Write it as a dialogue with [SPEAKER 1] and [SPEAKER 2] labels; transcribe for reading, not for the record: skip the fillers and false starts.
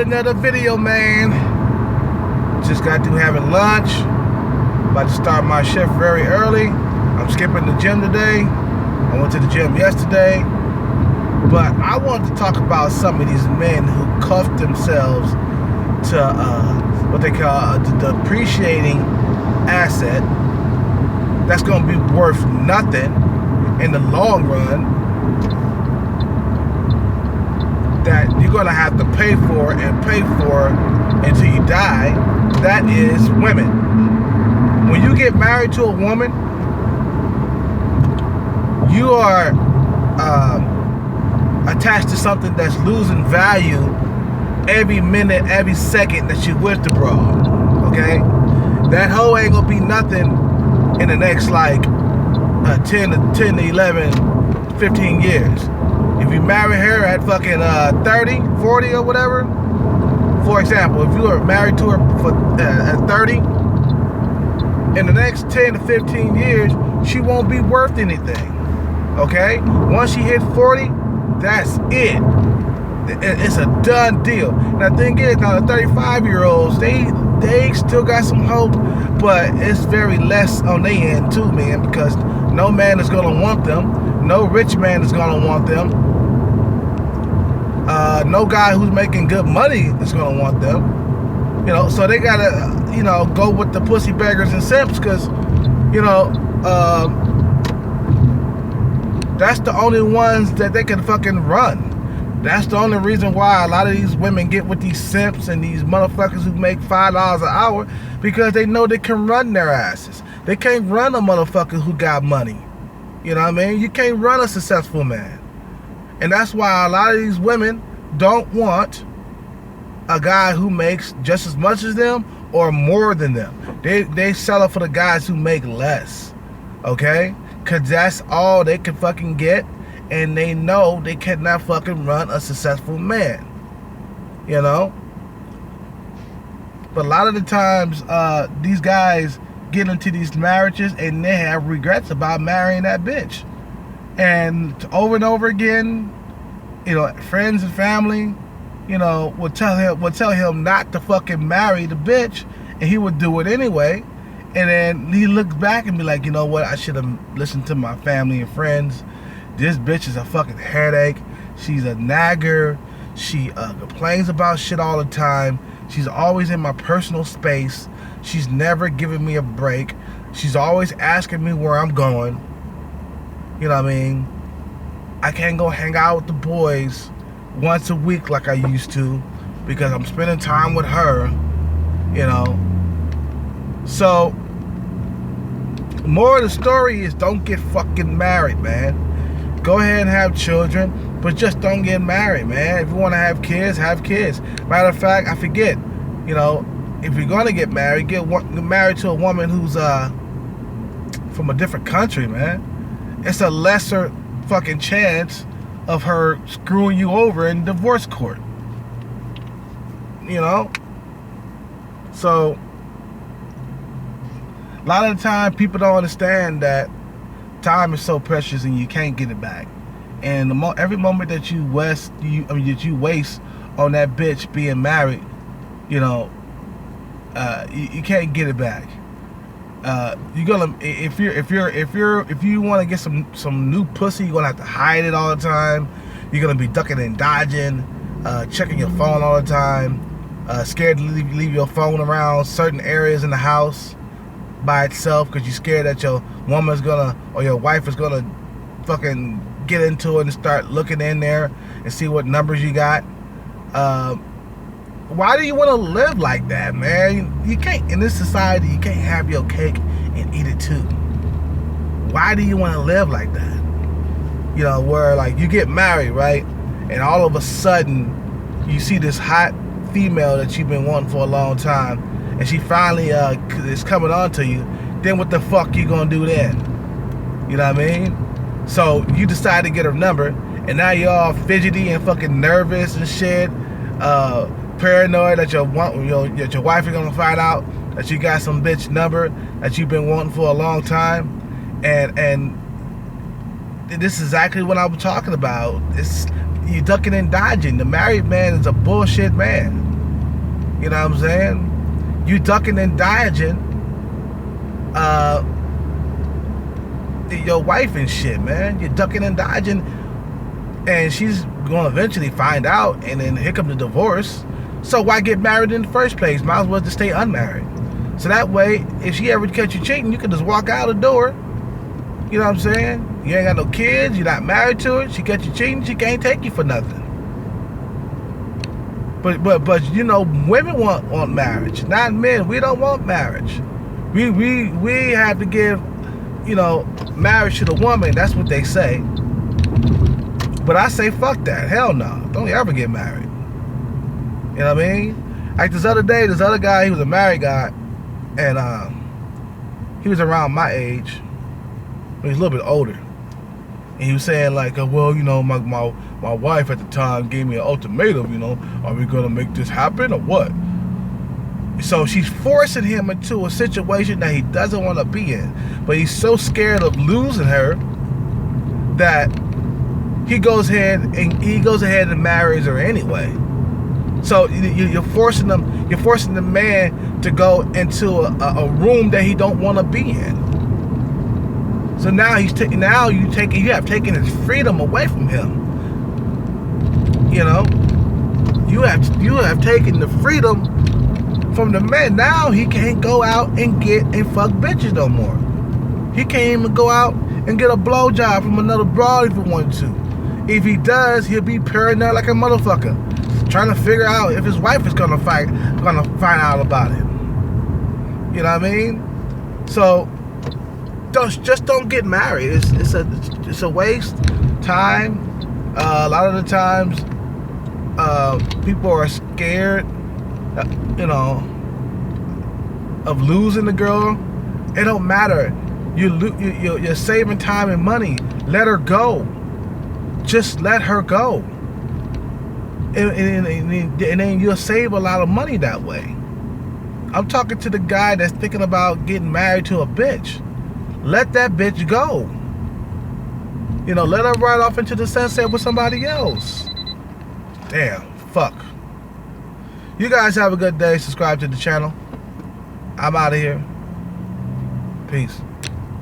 [SPEAKER 1] another video, man. Just got through having lunch. About to start my shift very early. I'm skipping the gym today. I went to the gym yesterday. But I wanted to talk about some of these men who cuff themselves to what they call the depreciating asset that's going to be worth nothing in the long run, that you're going to have to pay for until you die. That is women. When you get married to a woman, you are attached to something that's losing value every minute, every second that you're with the broad. Okay? That hoe ain't gonna be nothing in the next 10 to 11, 15 years. If you marry her at fucking 30, 40 or whatever, for example, if you are married to her at 30, in the next 10 to 15 years, she won't be worth anything. Okay? Once she hit 40, that's it. It's a done deal. Now the thing is, now the 35-year-olds, they still got some hope, but it's very less on their end too, man, because no man is gonna want them. No rich man is gonna want them. No guy who's making good money is gonna want them. You know, so they gotta, go with the pussy beggars and simps, because, that's the only ones that they can fucking run. That's the only reason why a lot of these women get with these simps and these motherfuckers who make $5 an hour, because they know they can run their asses. They can't run a motherfucker who got money. You know what I mean? You can't run a successful man. And that's why a lot of these women don't want a guy who makes just as much as them or more than them. They settle for the guys who make less. Okay? Because that's all they can fucking get. And they know they cannot fucking run a successful man. You know? But a lot of the times, these guys get into these marriages and they have regrets about marrying that bitch. And over again, friends and family, will tell him not to fucking marry the bitch, and he would do it anyway. And then he looks back and be like, you know what, I should have listened to my family and friends. This bitch is a fucking headache. She's a nagger. She complains about shit all the time. She's always in my personal space. She's never giving me a break. She's always asking me where I'm going. You know what I mean? I can't go hang out with the boys once a week like I used to, because I'm spending time with her. So, more of the story is, don't get fucking married, man. Go ahead and have children, but just don't get married, man. If you want to have kids, have kids. Matter of fact, I forget, if you're going to get married, get married to a woman who's from a different country, man. It's a lesser fucking chance of her screwing you over in divorce court. So, a lot of the time, people don't understand that time is so precious and you can't get it back. And every moment that you waste on that bitch being married, you can't get it back. You're gonna, if you want to get some new pussy, you're gonna have to hide it all the time. You're gonna be ducking and dodging, checking your phone all the time, scared to leave your phone around certain areas in the house by itself, because you're scared that your woman's gonna, or your wife is gonna fucking get into it and start looking in there and see what numbers you got. Why do you want to live like that, man? You can't, in this society, you can't have your cake and eat it too. Why do you want to live like that? Where like you get married, right? And all of a sudden you see this hot female that you've been wanting for a long time, and she finally is coming on to you. Then what the fuck you gonna do then? You know what I mean? So you decide to get her number, and now you're all fidgety and fucking nervous and shit, paranoid that your wife is gonna find out that you got some bitch number that you've been wanting for a long time, and this is exactly what I'm talking about. It's you ducking and dodging. The married man is a bullshit man. You know what I'm saying? You ducking and dodging your wife and shit, man. You're ducking and dodging, and she's gonna eventually find out, and then here comes the divorce. So why get married in the first place? Might as well just stay unmarried. So that way, if she ever catch you cheating, you can just walk out the door. You know what I'm saying? You ain't got no kids, you're not married to her, she catch you cheating, she can't take you for nothing. But you know, women want marriage, not men. We don't want marriage. We have to give, you know, marriage to the woman. That's what they say. But I say fuck that. Hell no. Don't ever get married. You know what I mean? Like this other day, this other guy, he was a married guy, and he was around my age. He was a little bit older. And he was saying like, well, you know, my wife at the time gave me an ultimatum, you know, are we gonna make this happen or what? So she's forcing him into a situation that he doesn't want to be in. But he's so scared of losing her that he goes ahead and marries her anyway. So you're forcing the man to go into a room that he don't want to be in. So now you have taken his freedom away from him. You know, you have taken the freedom from the man. Now he can't go out and get and fuck bitches no more. He can't even go out and get a blowjob from another broad if he wanted to. If he does, he'll be paranoid like a motherfucker, trying to figure out if his wife is gonna find out about it. You know what I mean? So don't get married. It's a waste time. A lot of the times, people are scared, you know, of losing the girl. It don't matter. You're saving time and money. Let her go. Just let her go. And then you'll save a lot of money that way. I'm talking to the guy that's thinking about getting married to a bitch. Let that bitch go. You know, let her ride off into the sunset with somebody else. Damn, fuck. You guys have a good day. Subscribe to the channel. I'm out of here. Peace.